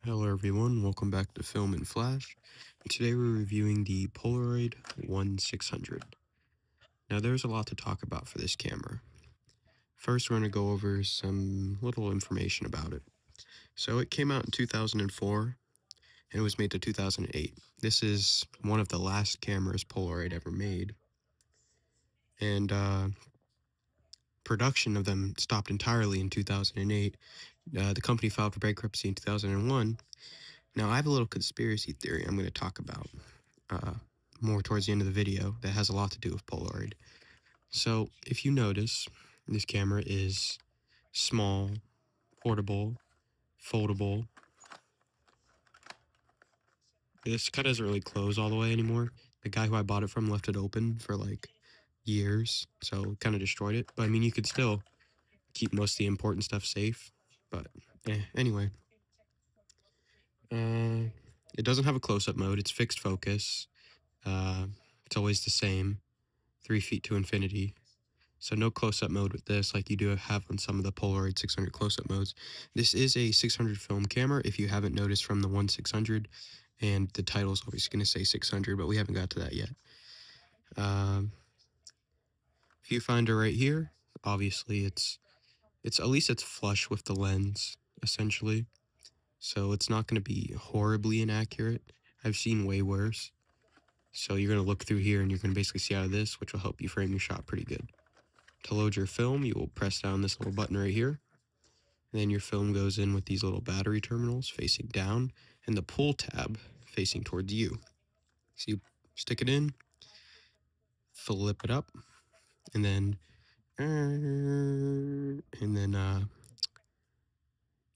Hello everyone, welcome back to Film and Flash. Today we're reviewing the Polaroid One600. Now there's a lot to talk about for this camera. First we're going to go over some little information about it. So it came out in 2004 and it was made to 2008. This is one of the last cameras Polaroid ever made. And production of them stopped entirely in 2008. The company filed for bankruptcy in 2001. Now I have a little conspiracy theory I'm going to talk about. Uh, more towards the end of the video that has a lot to do with Polaroid. So if you notice, this camera is small, portable, foldable. This kind of doesn't really close all the way anymore. The guy who I bought it from left it open for like years, so kind of destroyed it. But I mean, you could still keep most of the important stuff safe. But anyway, it doesn't have a close-up mode. It's fixed focus. It's always the same, 3 feet to infinity. So no close-up mode with this like you do have on some of the Polaroid 600 close-up modes. This is a 600 film camera, if you haven't noticed from the One600, and the title's always going to say 600, but we haven't got to that yet. Viewfinder right here, obviously it's at least it's flush with the lens, essentially. So it's not going to be horribly inaccurate. I've seen way worse. So you're going to look through here and you're going to basically see out of this, which will help you frame your shot pretty good. To load your film, you will press down this little button right here. And then your film goes in with these little battery terminals facing down and the pull tab facing towards you. So you stick it in, flip it up, and then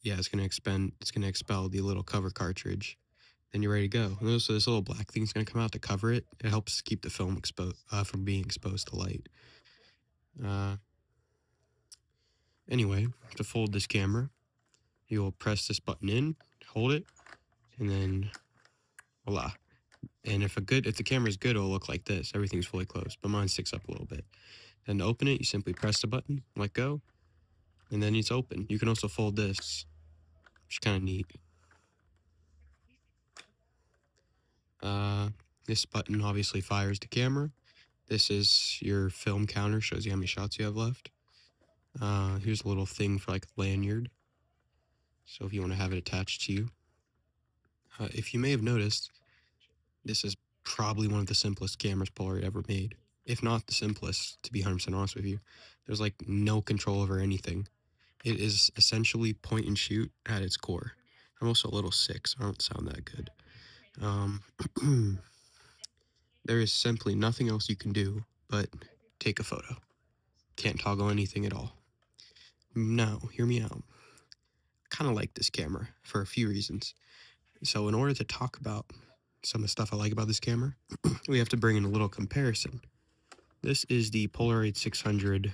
yeah, it's gonna expel the little cover cartridge. Then you're ready to go. And so this little black thing's gonna come out to cover it. It helps keep the film from being exposed to light. Anyway, to fold this camera, you will press this button in, hold it, and then voila. And if the camera's good, it'll look like this. Everything's fully closed, but mine sticks up a little bit. Then to open it, you simply press the button, let go, and then it's open. You can also fold this, which is kind of neat. This button obviously fires the camera. This is your film counter, shows you how many shots you have left. Here's a little thing for like a lanyard, so if you want to have it attached to you. If you may have noticed, this is probably one of the simplest cameras Polaroid ever made. If not the simplest, to be 100% honest with you. There's like no control over anything. It is essentially point and shoot at its core. I'm also a little sick, so I don't sound that good. There is simply nothing else you can do but take a photo. Can't toggle anything at all. Now, hear me out. I kind of like this camera for a few reasons. So in order to talk about some of the stuff I like about this camera, we have to bring in a little comparison. This is the Polaroid 600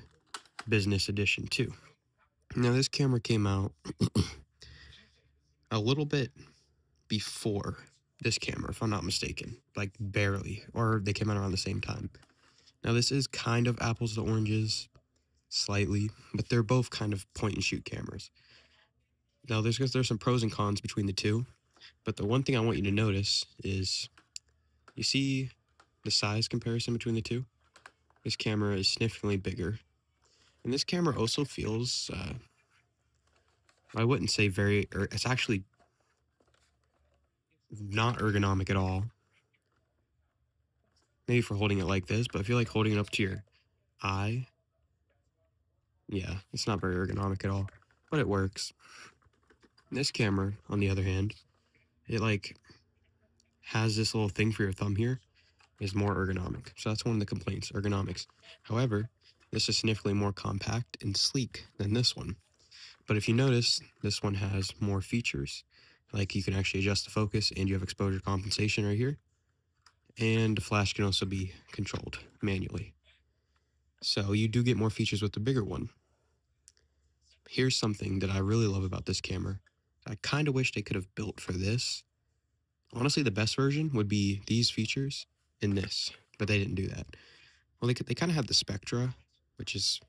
Business Edition 2. Now this camera came out a little bit before this camera, if I'm not mistaken, like barely, or they came out around the same time. Now this is kind of apples to oranges, slightly, but they're both kind of point and shoot cameras. Now there's some pros and cons between the two, but the one thing I want you to notice is, you see the size comparison between the two? This camera is significantly bigger, and this camera also feels, I wouldn't say it's actually not ergonomic at all. Maybe for holding it like this, but I feel like holding it up to your eye, yeah, it's not very ergonomic at all, but it works. This camera, on the other hand, it like has this little thing for your thumb here, is more ergonomic. So that's one of the complaints, ergonomics. However, this is significantly more compact and sleek than this one. But if you notice, this one has more features. Like you can actually adjust the focus, and you have exposure compensation right here. And the flash can also be controlled manually. So you do get more features with the bigger one. Here's something that I really love about this camera. I kind of wish they could have built for this. Honestly, the best version would be these features in this, but they didn't do that. Well, they kind of have the Spectra, which is,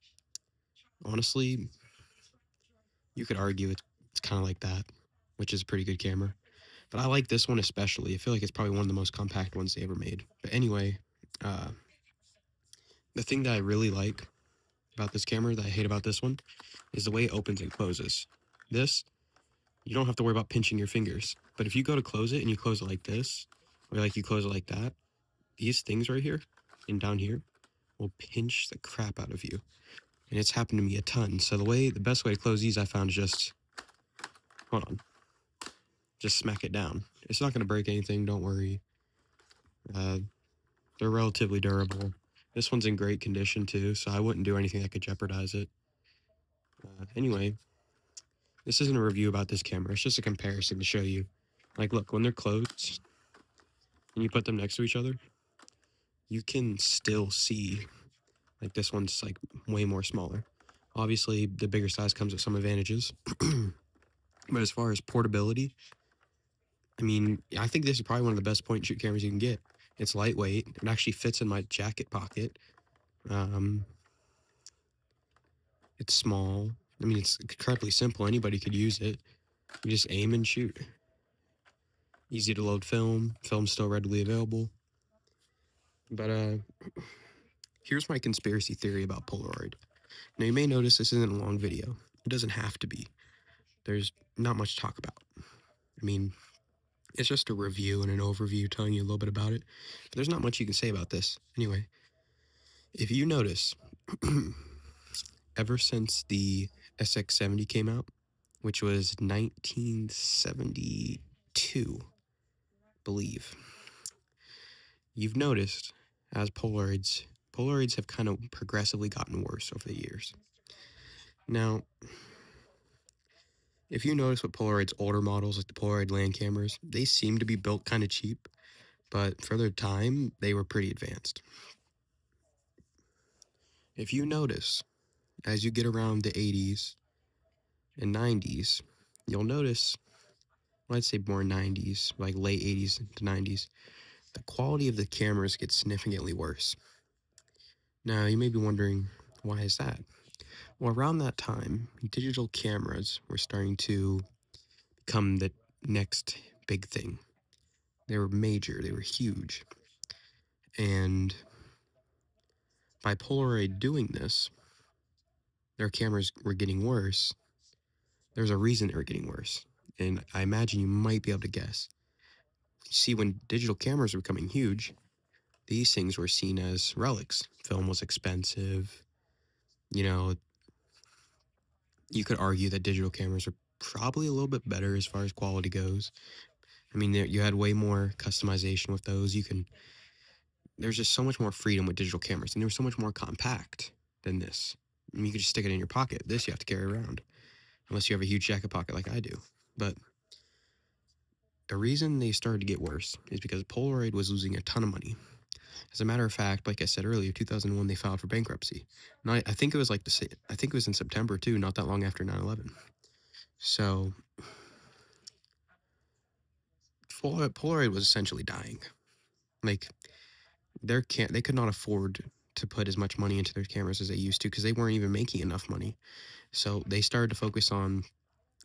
honestly, you could argue it's kind of like that which is a pretty good camera. But I like this one especially. I feel like it's probably one of the most compact ones they ever made. But anyway, uh, the thing that I really like about this camera that I hate about this one is the way it opens and closes. This, you don't have to worry about pinching your fingers. But if you go to close it and you close it like this, or like you close it like that, these things right here and down here will pinch the crap out of you. And it's happened to me a ton. So the best way to close these I found is hold on, just smack it down. It's not going to break anything, don't worry. Uh, they're relatively durable. This one's in great condition too, so I wouldn't do anything that could jeopardize it. Anyway, this isn't a review about this camera. It's just a comparison to show you. Like, look, when they're closed and you put them next to each other, you can still see, like, this one's, like, way more smaller. Obviously, the bigger size comes with some advantages. But as far as portability, I mean, I think this is probably one of the best point-and-shoot cameras you can get. It's lightweight. It actually fits in my jacket pocket. It's small. I mean, it's incredibly simple. Anybody could use it. You just aim and shoot. Easy to load film. Film's still readily available. But here's my conspiracy theory about Polaroid. Now, you may notice this isn't a long video. It doesn't have to be. There's not much to talk about. I mean, it's just a review and an overview telling you a little bit about it. But there's not much you can say about this. Anyway, if you notice, ever since the SX70 came out, which was 1972, believe, you've noticed as Polaroids have kind of progressively gotten worse over the years. Now, if you notice with Polaroid's older models, like the Polaroid land cameras, they seem to be built kind of cheap, but for their time, they were pretty advanced. If you notice, as you get around the 80s and 90s, you'll notice, well, I'd say more 90s, like late 80s to 90s, the quality of the cameras gets significantly worse. Now, you may be wondering, why is that? Well, around that time, digital cameras were starting to become the next big thing. They were major, they were huge. And by Polaroid doing this, their cameras were getting worse. There's a reason they were getting worse. And I imagine you might be able to guess. You see, when digital cameras were becoming huge, these things were seen as relics. Film was expensive. You know, you could argue that digital cameras are probably a little bit better as far as quality goes. I mean, you had way more customization with those. There's just so much more freedom with digital cameras, and they were so much more compact than this. I mean, you could just stick it in your pocket. This you have to carry around, unless you have a huge jacket pocket like I do. But the reason they started to get worse is because Polaroid was losing a ton of money. As a matter of fact, like I said earlier, 2001 they filed for bankruptcy. And I think it was I think it was in September too, not that long after 9/11. So Polaroid was essentially dying. Like they could not afford to put as much money into their cameras as they used to because they weren't even making enough money. So they started to focus on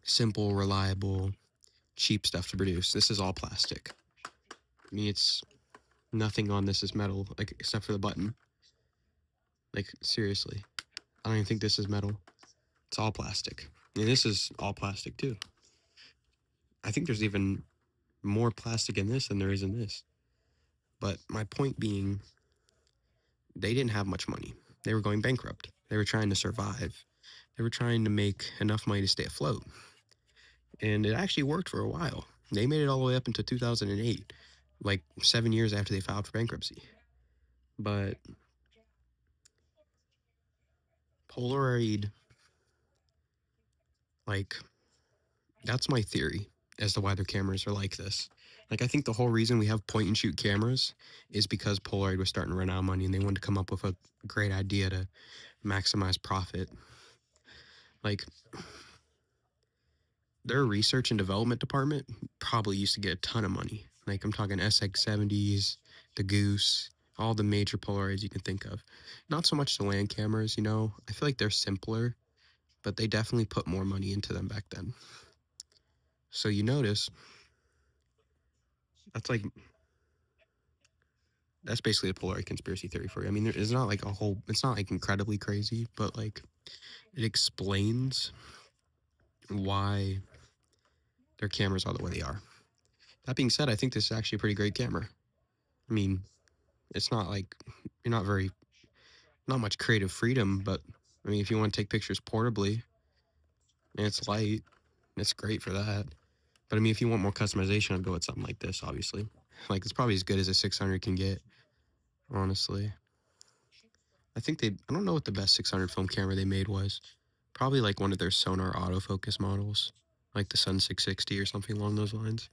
simple, reliable, cheap stuff to produce. This is all plastic. I mean, it's nothing on this is metal, like except for the button. Like seriously, I don't even think this is metal. It's all plastic, and this is all plastic too. I think there's even more plastic in this than there is in this. But my point being, they didn't have much money. They were going bankrupt. They were trying to survive. They were trying to make enough money to stay afloat. And it actually worked for a while. They made it all the way up into 2008, like 7 years after they filed for bankruptcy. But Polaroid, like, that's my theory as to why their cameras are like this. Like, I think the whole reason we have point and shoot cameras is because Polaroid was starting to run out of money and they wanted to come up with a great idea to maximize profit. Like, their research and development department probably used to get a ton of money. Like, I'm talking SX70s, the Goose, all the major Polaroids you can think of. Not so much the land cameras, I feel like they're simpler, but they definitely put more money into them back then. So you notice that's like that's basically a Polaroid conspiracy theory for you. I mean, it's not like it's not like incredibly crazy, but like it explains why their cameras are the way they are. That being said, I think this is actually a pretty great camera. I mean, it's not like you're not much creative freedom, but I mean, if you want to take pictures portably and it's light, it's great for that. But I mean, if you want more customization, I'd go with something like this, obviously. Like, it's probably as good as a 600 can get, honestly. I don't know what the best 600 film camera they made was. Probably like one of their Sonar autofocus models, like the Sun 660 or something along those lines.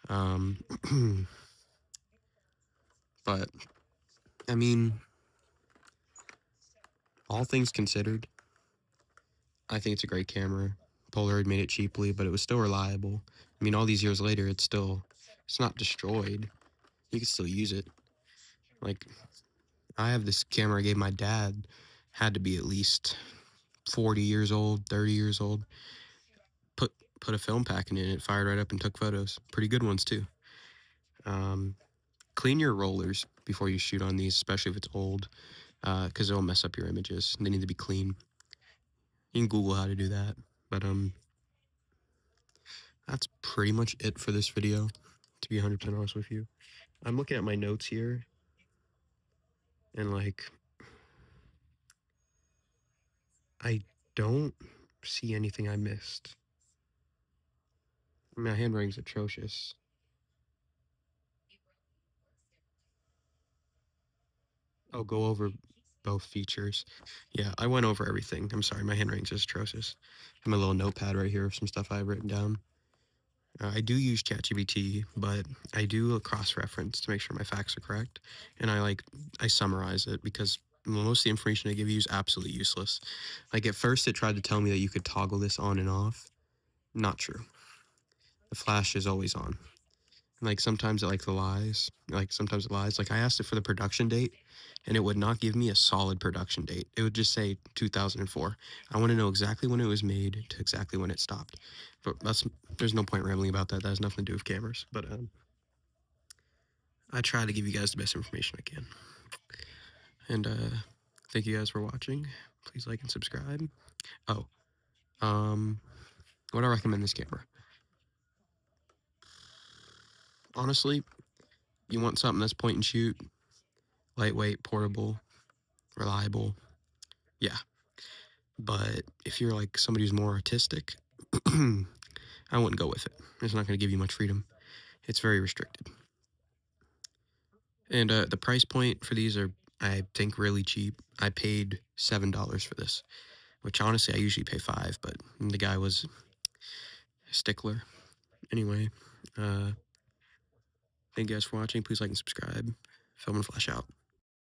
Um, but, I mean, all things considered, I think it's a great camera. Polaroid made it cheaply, but it was still reliable. I mean, all these years later, it's not destroyed. You can still use it. Like, I have this camera I gave my dad, had to be at least 40 years old, 30 years old. Put a film pack in it, fired right up and took photos. Pretty good ones too. Clean your rollers before you shoot on these, especially if it's old, because it'll mess up your images. They need to be clean. You can Google how to do that. But that's pretty much it for this video, to be 100% honest with you. I'm looking at my notes here, and like, I don't see anything I missed. My handwriting's atrocious. Oh, go over both features. Yeah, I went over everything. I'm sorry, my handwriting's just atrocious. I have my little notepad right here of some stuff I've written down. I do use ChatGPT, but I do a cross-reference to make sure my facts are correct, and I summarize it because most of the information I give you is absolutely useless. Like at first, it tried to tell me that you could toggle this on and off. Not true. The flash is always on. Like sometimes it lies. Like sometimes it lies. Like I asked it for the production date, and it would not give me a solid production date. It would just say 2004. I want to know exactly when it was made to exactly when it stopped. But there's no point rambling about that. That has nothing to do with cameras. But I try to give you guys the best information I can. And thank you guys for watching. Please like and subscribe. Oh, would I recommend this camera? Honestly, you want something that's point and shoot, lightweight, portable, reliable. Yeah. But if you're like somebody who's more artistic, I wouldn't go with it. It's not going to give you much freedom. It's very restricted. And the price point for these are, I think, really cheap. I paid $7 for this, which honestly I usually pay $5, but the guy was a stickler. Anyway, thank you guys for watching. Please like and subscribe. Film and Flash out.